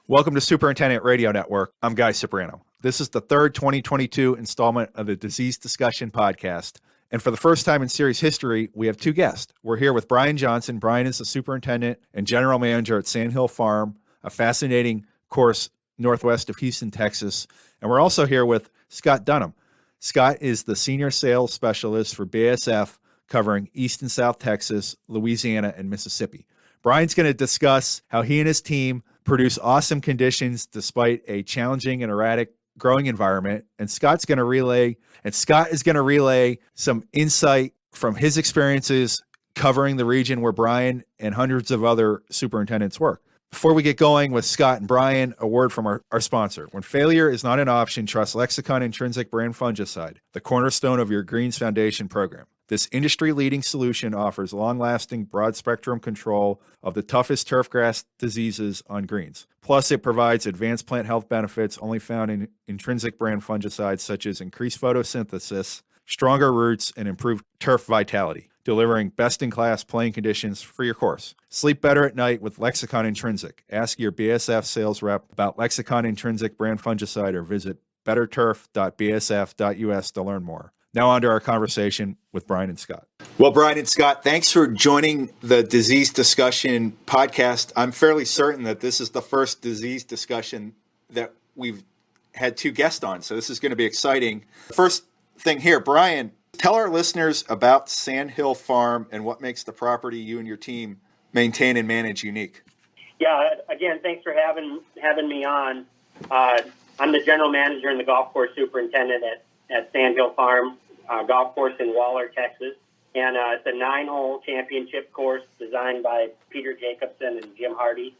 Welcome to Superintendent Radio Network. I'm Guy Cipriano. This is the third 2022 installment of the Disease Discussion Podcast. And for the first time in series history, we have two guests. We're here with Brian Johnson. Brian is the superintendent and general manager at Sandhill Farm, a fascinating course northwest of Houston, Texas. And we're also here with Scott Dunham. Scott is the senior sales specialist for BASF, covering East and South Texas, Louisiana, and Mississippi. Brian's going to discuss how he and his team produce awesome conditions despite a challenging and erratic growing environment. And Scott is going to relay some insight from his experiences covering the region where Brian and hundreds of other superintendents work. Before we get going with Scott and Brian, a word from our sponsor. When failure is not an option, trust Lexicon Intrinsic Brand Fungicide, the cornerstone of your Greens Foundation program. This industry-leading solution offers long-lasting, broad-spectrum control of the toughest turfgrass diseases on greens. Plus, it provides advanced plant health benefits only found in intrinsic brand fungicides such as increased photosynthesis, stronger roots, and improved turf vitality, delivering best-in-class playing conditions for your course. Sleep better at night with Lexicon Intrinsic. Ask your BASF sales rep about Lexicon Intrinsic Brand Fungicide or visit betterturf.basf.us to learn more. Now on to our conversation with Brian and Scott. Well, Brian and Scott, thanks for joining the Disease Discussion Podcast. I'm fairly certain that this is the first disease discussion that we've had two guests on, so this is going to be exciting. First thing here, Brian, tell our listeners about Sandhill Farm and what makes the property you and your team maintain and manage unique. Yeah, again, thanks for having me on. I'm the general manager and the golf course superintendent at Sandhill Farm golf course in Waller, Texas. And it's a 9-hole championship course designed by Peter Jacobson and Jim Hardy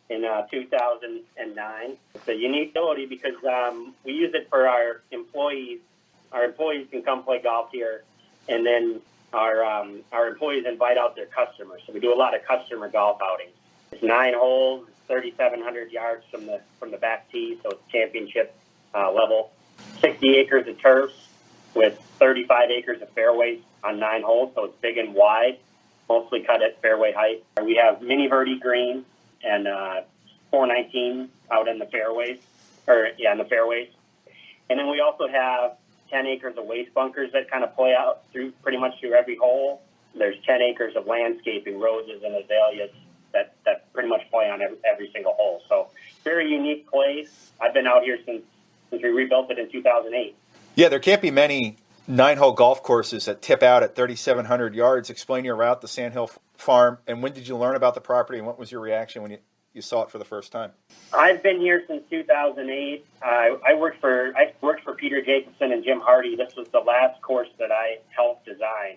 in 2009. It's a unique facility because we use it for our employees. Our employees can come play golf here, and then our employees invite out their customers. So we do a lot of customer golf outings. It's 9 holes, 3,700 yards from the back tee, so it's championship level. 60 acres of turf with 35 acres of fairways on 9 holes, so it's big and wide, mostly cut at fairway height. We have mini verde greens and 419 out in the fairways, in the fairways. And then we also have 10 acres of waste bunkers that kind of play out pretty much through every hole. There's 10 acres of landscaping, roses and azaleas that pretty much play on every single hole. So very unique place. I've been out here since we rebuilt it in 2008. Yeah, there can't be many 9-hole golf courses that tip out at 3,700 yards. Explain your route to Sandhill Farm, and when did you learn about the property, and what was your reaction when you saw it for the first time? I've been here since 2008. I worked for Peter Jacobson and Jim Hardy. This was the last course that I helped design.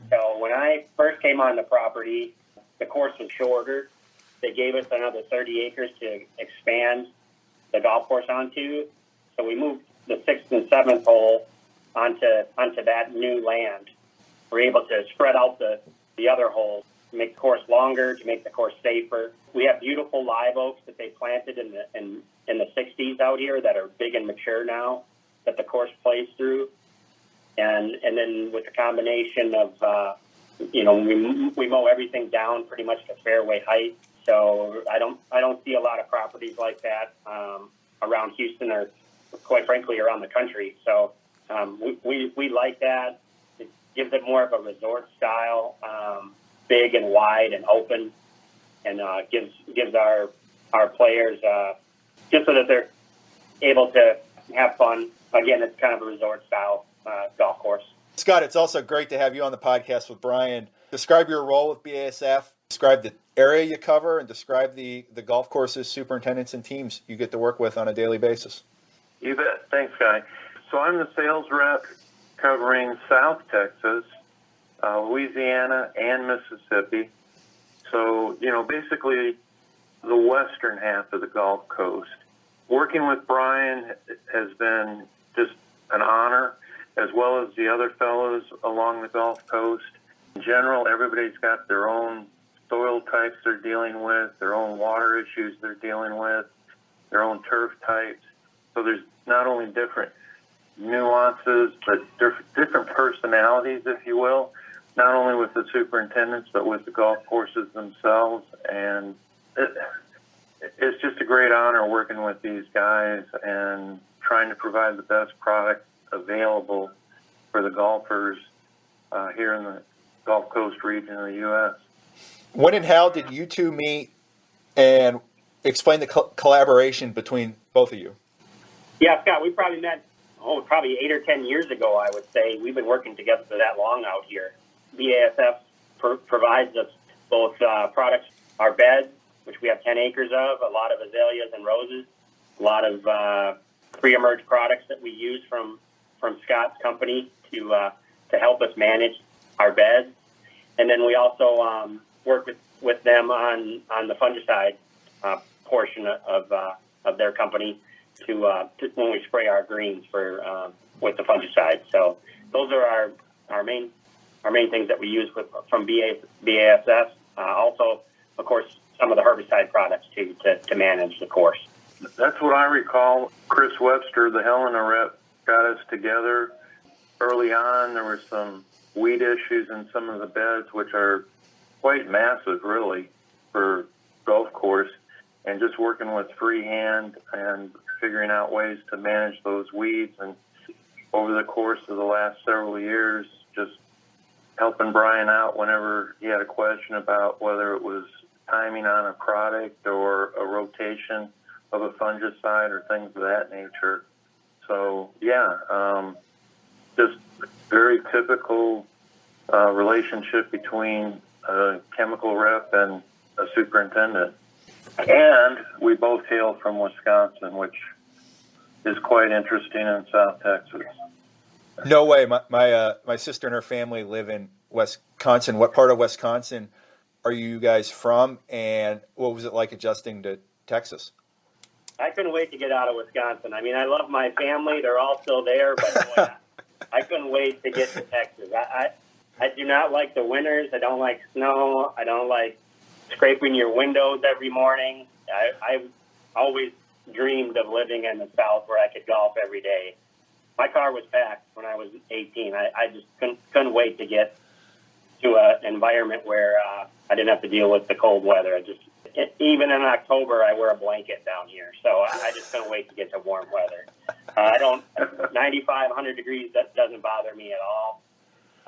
So when I first came on the property, the course was shorter. They gave us another 30 acres to expand the golf course onto. So we moved the 6th and 7th hole onto that new land. We're able to spread out the other holes, to make the course longer, to make the course safer. We have beautiful live oaks that they planted in the 60s out here that are big and mature now that the course plays through. And then with the combination of, we mow everything down pretty much to fairway height. So I don't see a lot of properties like that around Houston or, quite frankly, around the country. So we like that. It gives it more of a resort style, big and wide and open, and gives our players just so that they're able to have fun. Again, it's kind of a resort style golf course. Scott, it's also great to have you on the podcast with Brian. Describe your role with BASF, describe the area you cover, and describe the golf courses, superintendents, and teams you get to work with on a daily basis. You bet. Thanks, Guy. So I'm the sales rep covering South Texas, Louisiana, and Mississippi. So, basically the western half of the Gulf Coast. Working with Brian has been just an honor, as well as the other fellows along the Gulf Coast. In general, everybody's got their own soil types they're dealing with, their own water issues they're dealing with, their own turf types. So there's not only different nuances, but different personalities, if you will, not only with the superintendents, but with the golf courses themselves. And it's just a great honor working with these guys and trying to provide the best product available for the golfers here in the Gulf Coast region of the U.S. When and how did you two meet, and explain the collaboration between both of you? Yeah, Scott, we probably met, probably 8 or 10 years ago, I would say. We've been working together for that long out here. BASF provides us both products, our beds, which we have 10 acres of, a lot of azaleas and roses, a lot of pre-emerge products that we use from Scott's company to help us manage our beds. And then we also work with them on the fungicide portion of their company to when we spray our greens with the fungicide. So those are our main things that we use from BASF. Also, of course, some of the herbicide products too to manage the course. That's what I recall. Chris Webster, the Helena rep, got us together early on. There were some weed issues in some of the beds, which are quite massive, really, for golf course, and just working with freehand and figuring out ways to manage those weeds. And over the course of the last several years, just helping Brian out whenever he had a question about whether it was timing on a product or a rotation of a fungicide or things of that nature. So, just very typical relationship between a chemical rep and a superintendent. And we both hail from Wisconsin, which is quite interesting in South Texas. No way. My sister and her family live in Wisconsin. What part of Wisconsin are you guys from, and what was it like adjusting to Texas? I couldn't wait to get out of Wisconsin. I mean, I love my family. They're all still there, but boy, I couldn't wait to get to Texas. I do not like the winters. I don't like snow. I don't like scraping your windows every morning. I always dreamed of living in the South where I could golf every day. My car was packed when I was 18. I just couldn't wait to get to an environment where I didn't have to deal with the cold weather. Even in October, I wear a blanket down here, so I just couldn't wait to get to warm weather. 95, 100 degrees, that doesn't bother me at all.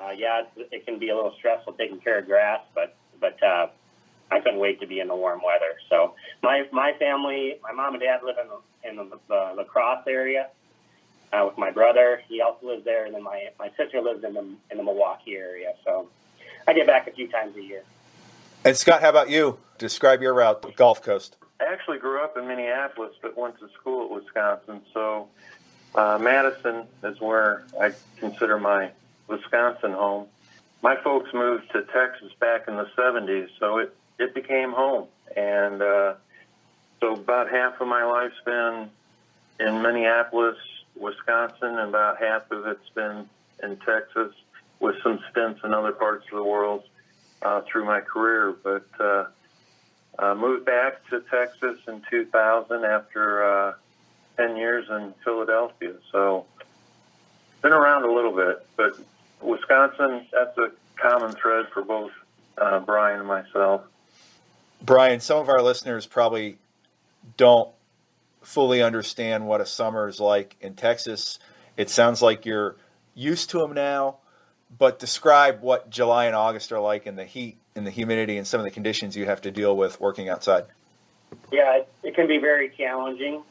It can be a little stressful taking care of grass, but I couldn't wait to be in the warm weather. So my family, my mom and dad live in the La Crosse area with my brother. He also lives there, and then my sister lives in the Milwaukee area. So I get back a few times a year. And Scott, how about you? Describe your route to Gulf Coast. I actually grew up in Minneapolis, but went to school at Wisconsin. So Madison is where I consider my Wisconsin home. My folks moved to Texas back in the 70s, so it became home. And so about half of my life's been in Minneapolis, Wisconsin, and about half of it's been in Texas, with some stints in other parts of the world through my career. But moved back to Texas in 2000 after 10 years in Philadelphia. So been around a little bit, but Wisconsin, that's a common thread for both Brian and myself. Brian, some of our listeners probably don't fully understand what a summer is like in Texas. It sounds like you're used to them now, but describe what July and August are like in the heat and the humidity and some of the conditions you have to deal with working outside. Yeah, it can be very challenging,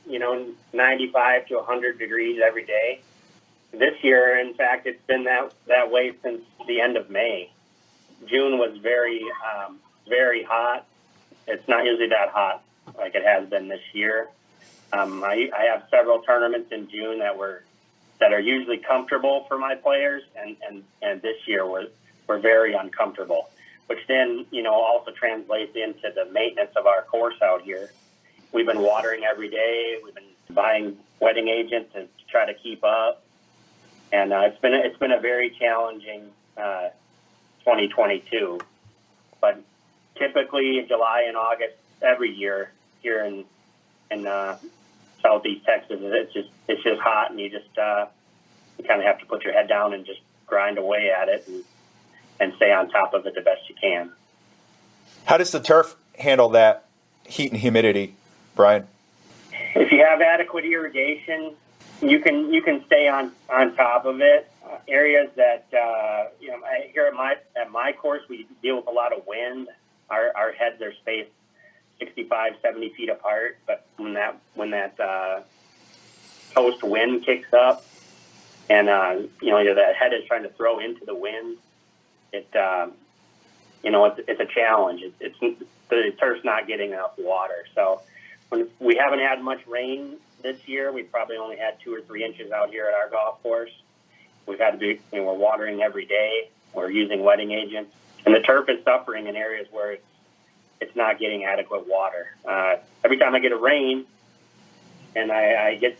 95 to 100 degrees every day. This year, in fact, it's been that way since the end of May. June was very, very hot. It's not usually that hot like it has been this year. I have several tournaments in June that are usually comfortable for my players, and this year were very uncomfortable, which then also translates into the maintenance of our course out here. We've been watering every day. We've been buying wetting agent to try to keep up, and it's been a very challenging 2022. But typically July and August every year here in Southeast Texas, it's just hot, and you kind of have to put your head down and just grind away at it and stay on top of it the best you can. How does the turf handle that heat and humidity? Brian? If you have adequate irrigation, you can stay on top of it. Areas that here at my course, we deal with a lot of wind. Our heads are spaced 65, 70 feet apart, but when that coast wind kicks up, and that head is trying to throw into the wind, it's a challenge. The turf's not getting enough water, so when we haven't had much rain this year. We've probably only had 2 or 3 inches out here at our golf course. We've had to be, we're watering every day. We're using wetting agents, and the turf is suffering in areas where it's not getting adequate water. Every time I get a rain, and I get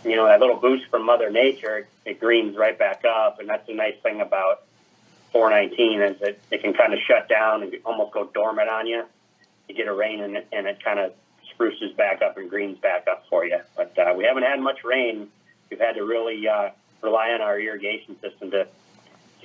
that little boost from Mother Nature, it greens right back up, and that's the nice thing about 419 is that it can kind of shut down and almost go dormant on you. You get a rain, and it kind of spruces back up and greens back up for you. But we haven't had much rain. We've had to really rely on our irrigation system to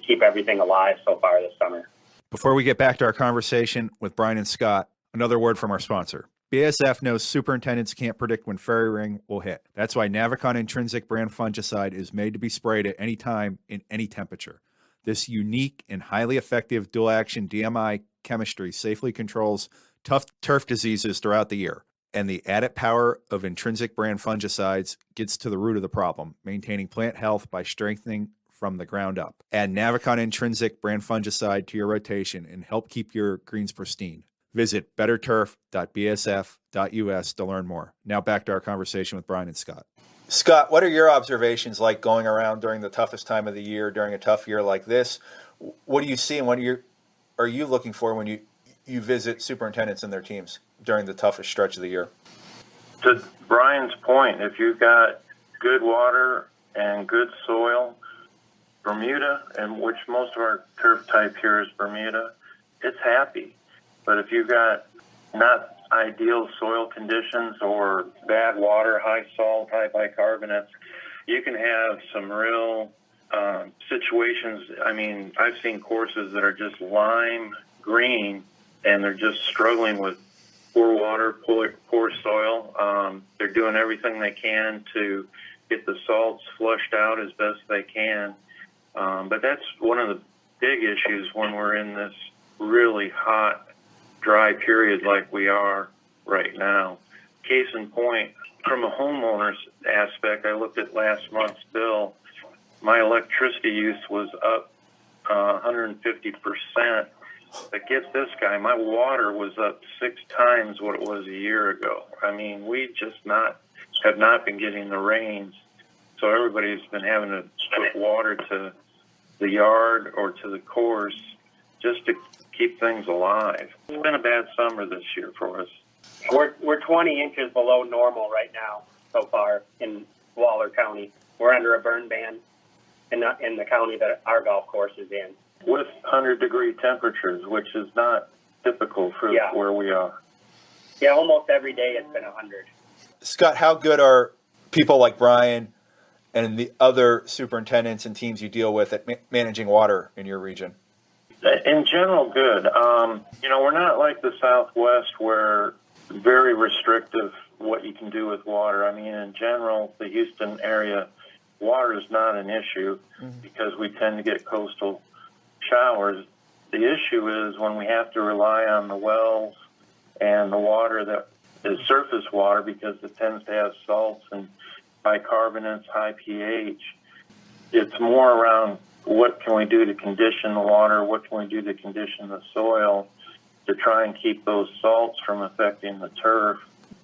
keep everything alive so far this summer. Before we get back to our conversation with Brian and Scott, another word from our sponsor. BASF knows superintendents can't predict when fairy ring will hit. That's why Navicon Intrinsic brand fungicide is made to be sprayed at any time in any temperature. This unique and highly effective dual-action DMI chemistry safely controls tough turf diseases throughout the year. And the added power of intrinsic brand fungicides gets to the root of the problem, maintaining plant health by strengthening from the ground up. Add Navicon Intrinsic brand fungicide to your rotation and help keep your greens pristine. Visit betterturf.bsf.us to learn more. Now back to our conversation with Brian and Scott. Scott, what are your observations like going around during the toughest time of the year, during a tough year like this? What do you see and what are you looking for when you visit superintendents and their teams during the toughest stretch of the year? To Brian's point, if you've got good water and good soil, Bermuda, and which most of our turf type here is Bermuda, it's happy. But if you've got not ideal soil conditions or bad water, high salt, high bicarbonates, you can have some real situations. I mean, I've seen courses that are just lime green, and they're just struggling with poor water, poor soil. They're doing everything they can to get the salts flushed out as best they can. But that's one of the big issues when we're in this really hot, dry period like we are right now. Case in point, from a homeowner's aspect, I looked at last month's bill. My electricity use was up 150%. But get this, guy, my water was up 6 times what it was a year ago. I mean, we just have not been getting the rains. So everybody's been having to put water to the yard or to the course just to keep things alive. It's been a bad summer this year for us. We're 20 inches below normal right now so far in Waller County. We're under a burn ban in the county that our golf course is in. With 100-degree temperatures, which is not typical for where we are. Yeah, almost every day it's been 100. Scott, how good are people like Brian and the other superintendents and teams you deal with at managing water in your region? In general, good. We're not like the Southwest where very restrictive what you can do with water. I mean, in general, the Houston area, water is not an issue because we tend to get coastal showers. The issue is when we have to rely on the wells and the water that is surface water because it tends to have salts and bicarbonates, high pH. It's more around what can we do to condition the water, what can we do to condition the soil to try and keep those salts from affecting the turf.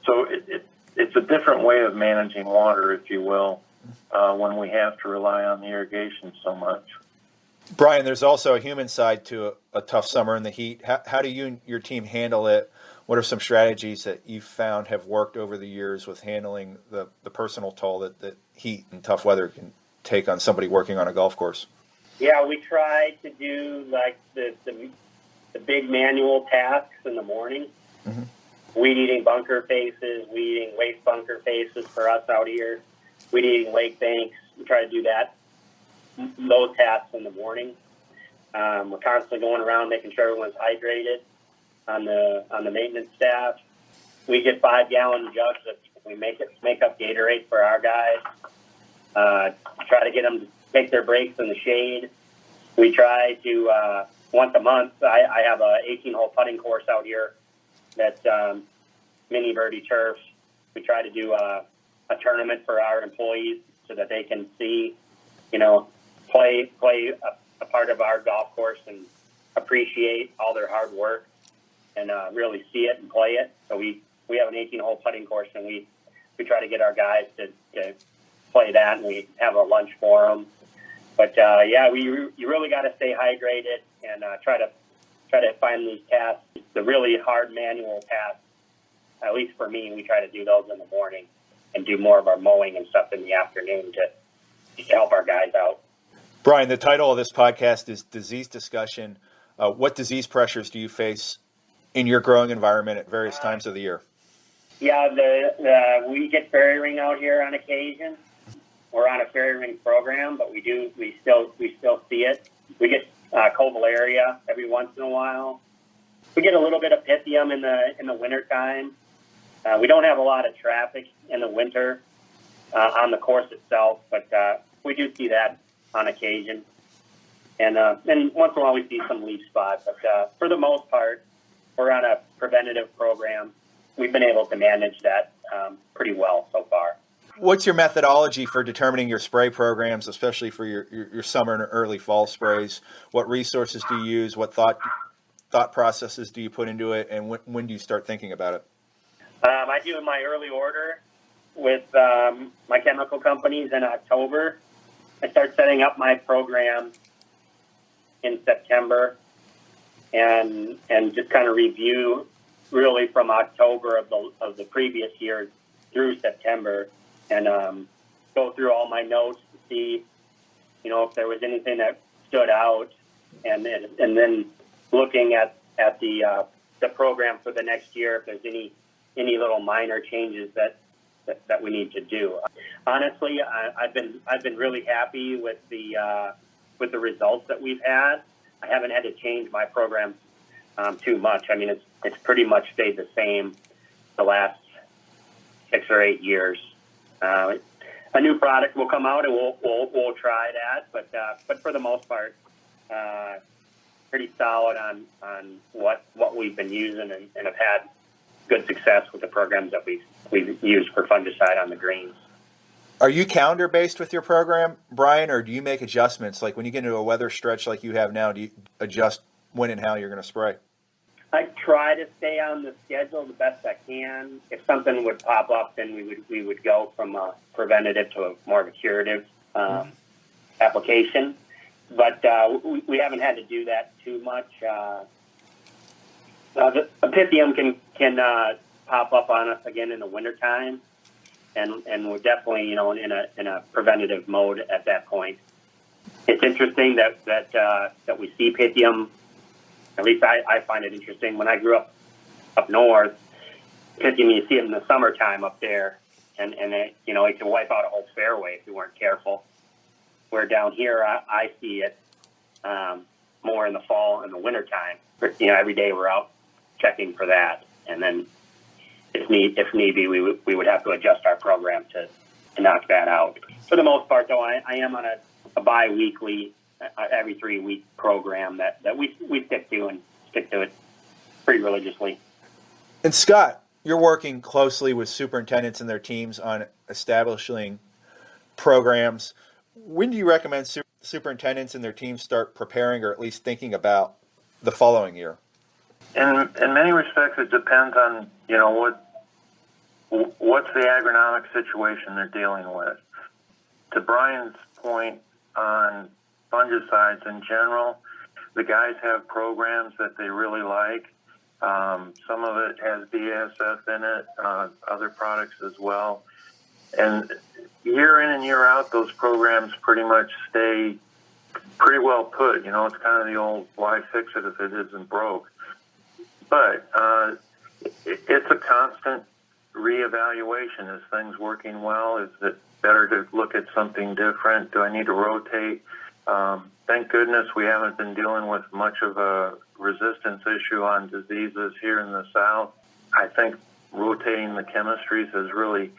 So it's a different way of managing water, if you will, when we have to rely on the irrigation so much. Brian, there's also a human side to a tough summer in the heat. How do you and your team handle it? What are some strategies that you've found have worked over the years with handling the personal toll that heat and tough weather can take on somebody working on a golf course? Yeah, we try to do like the big manual tasks in the morning. Weed eating bunker faces, weed eating waste bunker faces for us out here. Weed eating lake banks. We try to do those tasks in the morning. We're constantly going around making sure everyone's hydrated on the maintenance staff. we get 5-gallon jugs of, we make up Gatorade for our guys. Try to get them to take their breaks in the shade. We try to, once a month, I have a 18-hole putting course out here that's mini birdie turfs. We try to do a tournament for our employees so that they can see, play a part of our golf course and appreciate all their hard work and really see it and play it. So we have an 18-hole putting course, and we try to get our guys to play that, and we have a lunch for them. But you really got to stay hydrated and try to find these tasks, the really hard manual tasks. At least for me, we try to do those in the morning and do more of our mowing and stuff in the afternoon to help our guys out. Brian, the title of this podcast is Disease Discussion. What disease pressures do you face in your growing environment at various times of the year? Yeah, we get fairy ring out here on occasion. We're on a fairy ring program, but we still see it. We get covalaria every once in a while. We get a little bit of pythium in the wintertime. We don't have a lot of traffic in the winter on the course itself, but we do see that on occasion. And once in a while we see some leaf spots. But for the most part, we're on a preventative program. We've been able to manage that pretty well so far. What's your methodology for determining your spray programs, especially for your summer and early fall sprays? What resources do you use? What thought processes do you put into it? And when do you start thinking about it? I do my early order with my chemical companies in October. I start setting up my program in September and just kind of review really from October of the previous year through September and go through all my notes to see, if there was anything that stood out and then looking at the program for the next year if there's any little minor changes that we need to do. Honestly, I've been really happy with the results that we've had. I haven't had to change my program too much. I mean, it's pretty much stayed the same the last 6 or 8 years. A new product will come out and we'll try that, but for the most part, pretty solid on what we've been using and have had good success with the programs that we've used for fungicide on the greens. Are you calendar based with your program, Brian, or do you make adjustments? Like when you get into a weather stretch like you have now, do you adjust when and how you're going to spray? I try to stay on the schedule the best I can. If something would pop up, then we would go from a preventative to a more of a curative application. But we haven't had to do that too much. The pythium can pop up on us again in the wintertime, and we're definitely in a preventative mode at that point. It's interesting that we see pythium. At least I find it interesting. When I grew up north, pythium, you see it in the summertime up there, and it can wipe out a whole fairway if you weren't careful. Where down here, I see it more in the fall and the wintertime. Every day we're out checking for that, and then if need be, we would have to adjust our program to knock that out. For the most part, though, I am on a bi-weekly, every 3-week program that we stick to it pretty religiously. And Scott, you're working closely with superintendents and their teams on establishing programs. When do you recommend superintendents and their teams start preparing or at least thinking about the following year? In many respects, it depends on what's the agronomic situation they're dealing with. To Brian's point on fungicides in general, the guys have programs that they really like. Some of it has BASF in it, other products as well. And year in and year out, those programs pretty much stay pretty well put. It's kind of the old why fix it if it isn't broke. But it's a constant reevaluation. Is things working well? Is it better to look at something different? Do I need to rotate? Thank goodness we haven't been dealing with much of a resistance issue on diseases here in the South. I think rotating the chemistries has really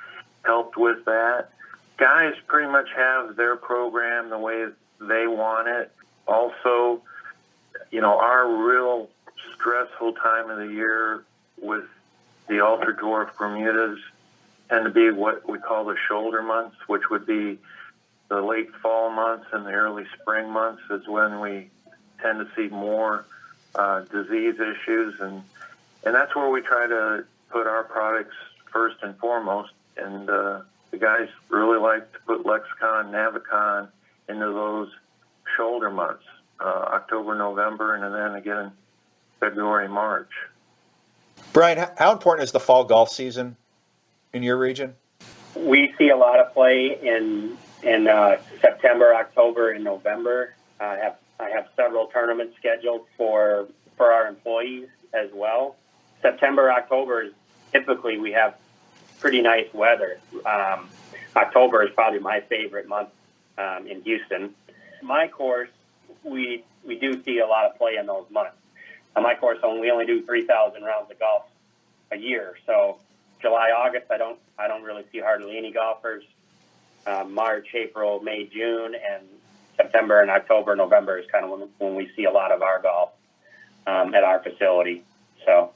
helped with that. Guys pretty much have their program the way they want it. Also, our real stressful time of the year with the ultra dwarf Bermudas tend to be what we call the shoulder months, which would be the late fall months and the early spring months is when we tend to see more disease issues, and that's where we try to put our products first and foremost. And the guys really like to put Lexicon, Navicon into those shoulder months, October, November, and then again February, March. Brian, how important is the fall golf season in your region? We see a lot of play in September, October, and November. I have several tournaments scheduled for our employees as well. September, October, typically we have pretty nice weather. October is probably my favorite month in Houston. My course, we do see a lot of play in those months. On my course, we only do 3,000 rounds of golf a year. So July, August, I don't really see hardly any golfers. March, April, May, June, and September and October, November is kind of when we see a lot of our golf at our facility. So,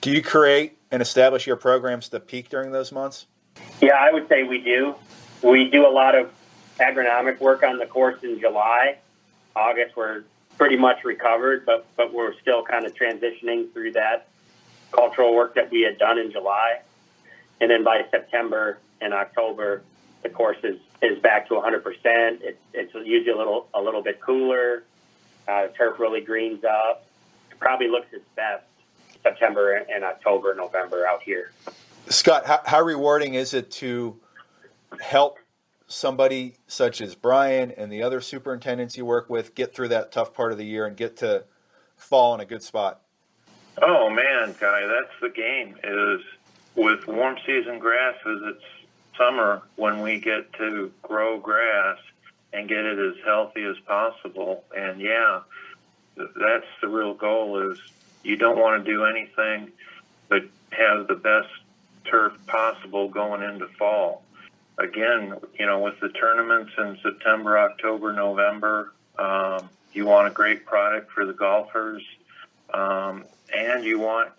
do you create and establish your programs to peak during those months? Yeah, I would say we do. We do a lot of agronomic work on the course in July. August, we're pretty much recovered, but we're still kind of transitioning through that cultural work that we had done in July. And then by September and October, the course is back to 100%. It's usually a little bit cooler. Turf really greens up. It probably looks its best September and October, November out here. Scott, how rewarding is it to help somebody such as Brian and the other superintendents you work with get through that tough part of the year and get to fall in a good spot? Oh man, Guy, that's the game. Is with warm season grasses, it's summer when we get to grow grass and get it as healthy as possible. And yeah, that's the real goal. Is you don't want to do anything but have the best turf possible going into fall. Again, with the tournaments in September, October, November, you want a great product for the golfers, and you want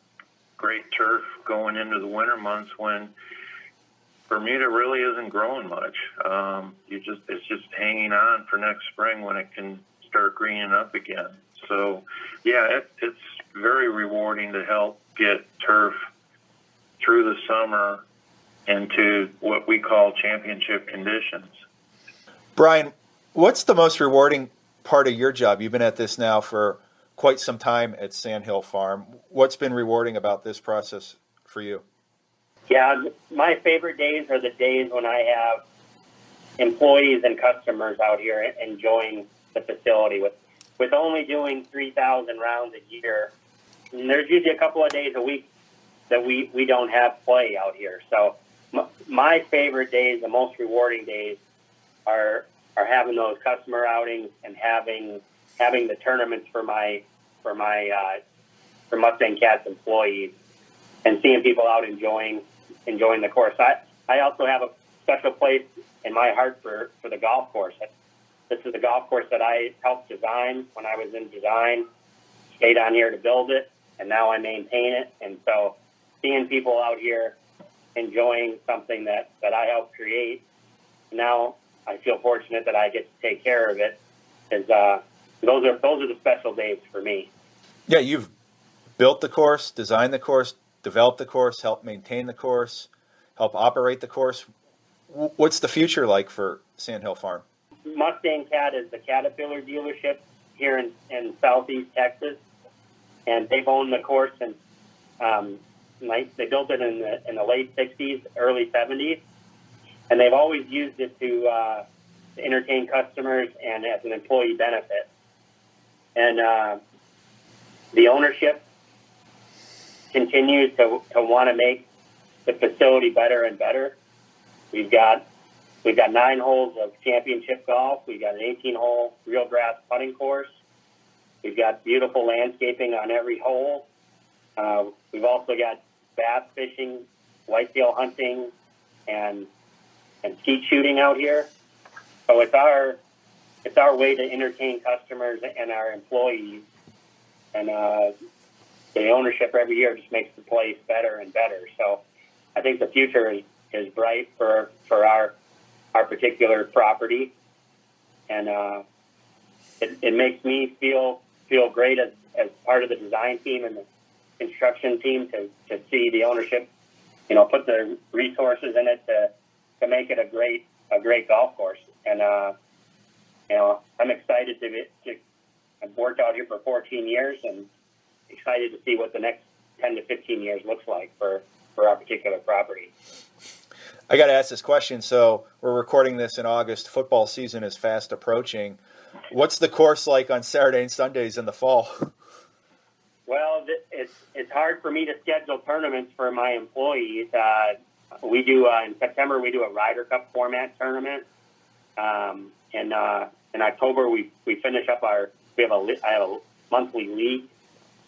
great turf going into the winter months when Bermuda really isn't growing much. It's just hanging on for next spring when it can start greening up again. So, yeah, it's very rewarding to help get turf through the summer into what we call championship conditions. Brian, what's the most rewarding part of your job? You've been at this now for quite some time at Sand Hill Farm. What's been rewarding about this process for you? Yeah, my favorite days are the days when I have employees and customers out here enjoying the facility. With only doing 3,000 rounds a year, and there's usually a couple of days a week that we don't have play out here. So my favorite days, the most rewarding days, are having those customer outings and having the tournaments for Mustang Cats employees and seeing people out enjoying the course. I also have a special place in my heart for the golf course. This is the golf course that I helped design when I was in design, stayed on here to build it, and now I maintain it. And so seeing people out here enjoying something that I helped create, now I feel fortunate that I get to take care of it. Those are the special days for me. Yeah, you've built the course, designed the course, developed the course, helped maintain the course, help operate the course. What's the future like for Sand Hill Farm? Mustang Cat is the Caterpillar dealership here in Southeast Texas, and they've owned the course since they built it in the late 60s, early 70s, and they've always used it to entertain customers and as an employee benefit. And the ownership continues to want to make the facility better and better. We've got 9 holes of championship golf. We've got an 18-hole real grass putting course. We've got beautiful landscaping on every hole. We've also got bass fishing, whitetail hunting, and skeet shooting out here. So it's our way to entertain customers and our employees. And the ownership every year just makes the place better and better. So I think the future is bright for our particular property. And it makes me feel great as part of the design team and the construction team to see the ownership, put the resources in it to make it a great golf course. And I'm excited I've worked out here for 14 years and excited to see what the next 10 to 15 years looks like for our particular property. I got to ask this question. So we're recording this in August. Football season is fast approaching. What's the course like on Saturday and Sundays in the fall? Well, it's hard for me to schedule tournaments for my employees. We do in September. We do a Ryder Cup format tournament. In October, we finish up I have a monthly league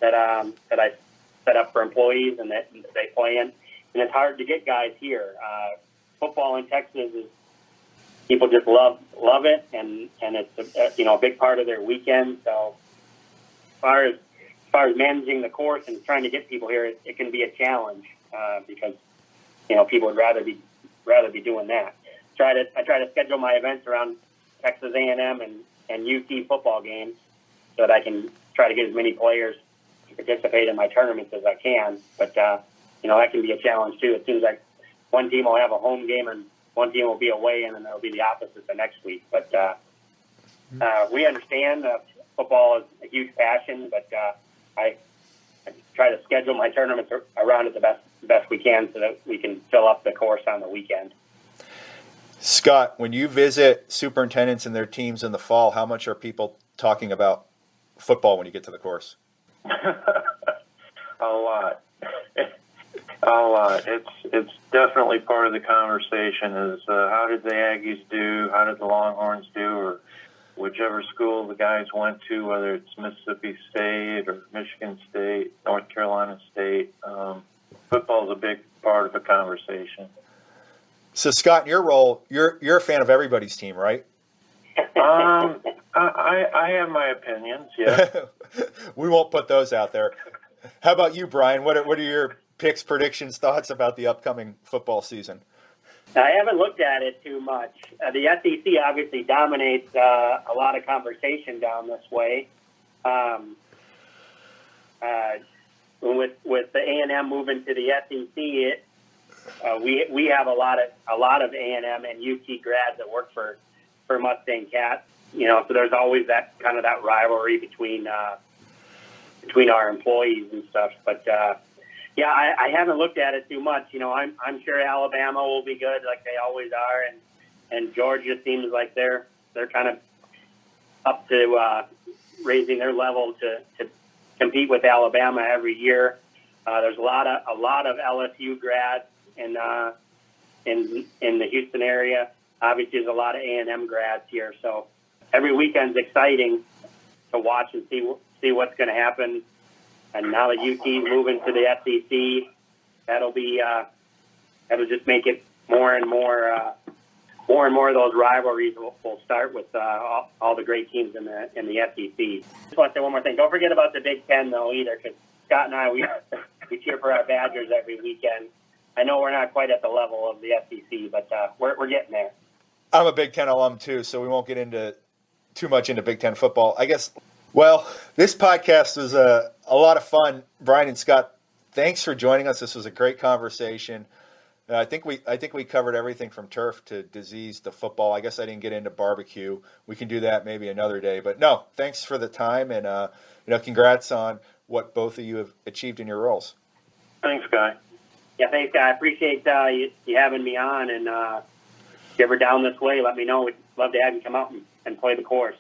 that I set up for employees and that they play in. And it's hard to get guys here. Football in Texas people just love it, and it's a big part of their weekend. So as far as managing the course and trying to get people here, it can be a challenge because people would rather be doing that. I try to schedule my events around Texas A&M and UT football games so that I can try to get as many players to participate in my tournaments as I can. But that can be a challenge too. It seems like one team will have a home game and one team will be away, and then it'll be the opposite the next week. But we understand football is a huge passion, but I try to schedule my tournaments around it the best we can so that we can fill up the course on the weekend. Scott, when you visit superintendents and their teams in the fall, how much are people talking about football when you get to the course? A lot. A lot. It's definitely part of the conversation is how did the Aggies do? How did the Longhorns do? Or whichever school the guys went to, whether it's Mississippi State or Michigan State, North Carolina State. Football is a big part of the conversation. So, Scott, in your role, you're a fan of everybody's team, right? I have my opinions, yeah. We won't put those out there. How about you, Brian? What are your picks, predictions, thoughts about the upcoming football season? I haven't looked at it too much. The SEC obviously dominates a lot of conversation down this way. With the A&M moving to the SEC, we have a lot of A&M and UT grads that work for Mustang Cats. So there's always that rivalry between our employees and stuff. But I haven't looked at it too much. I'm sure Alabama will be good, like they always are, and Georgia seems like they're kind of up to raising their level to compete with Alabama every year. There's a lot of LSU grads in the Houston area. Obviously, there's a lot of A&M grads here, so every weekend's exciting to watch and see what's going to happen. And now that UT's moving to the SEC, that'll just make it more and more of those rivalries will start with all the great teams in the SEC. Just want to say one more thing. Don't forget about the Big Ten though either, because Scott and I we cheer for our Badgers every weekend. I know we're not quite at the level of the SEC, but we're getting there. I'm a Big Ten alum too, so we won't get too much into Big Ten football. I guess. Well, this podcast was a lot of fun. Brian and Scott, thanks for joining us. This was a great conversation. I think we covered everything from turf to disease to football. I guess I didn't get into barbecue. We can do that maybe another day. But no, thanks for the time, and congrats on what both of you have achieved in your roles. Thanks, Guy. Yeah, thanks, Guy. I appreciate you having me on, and if you're ever down this way, let me know. We'd love to have you come out and play the course.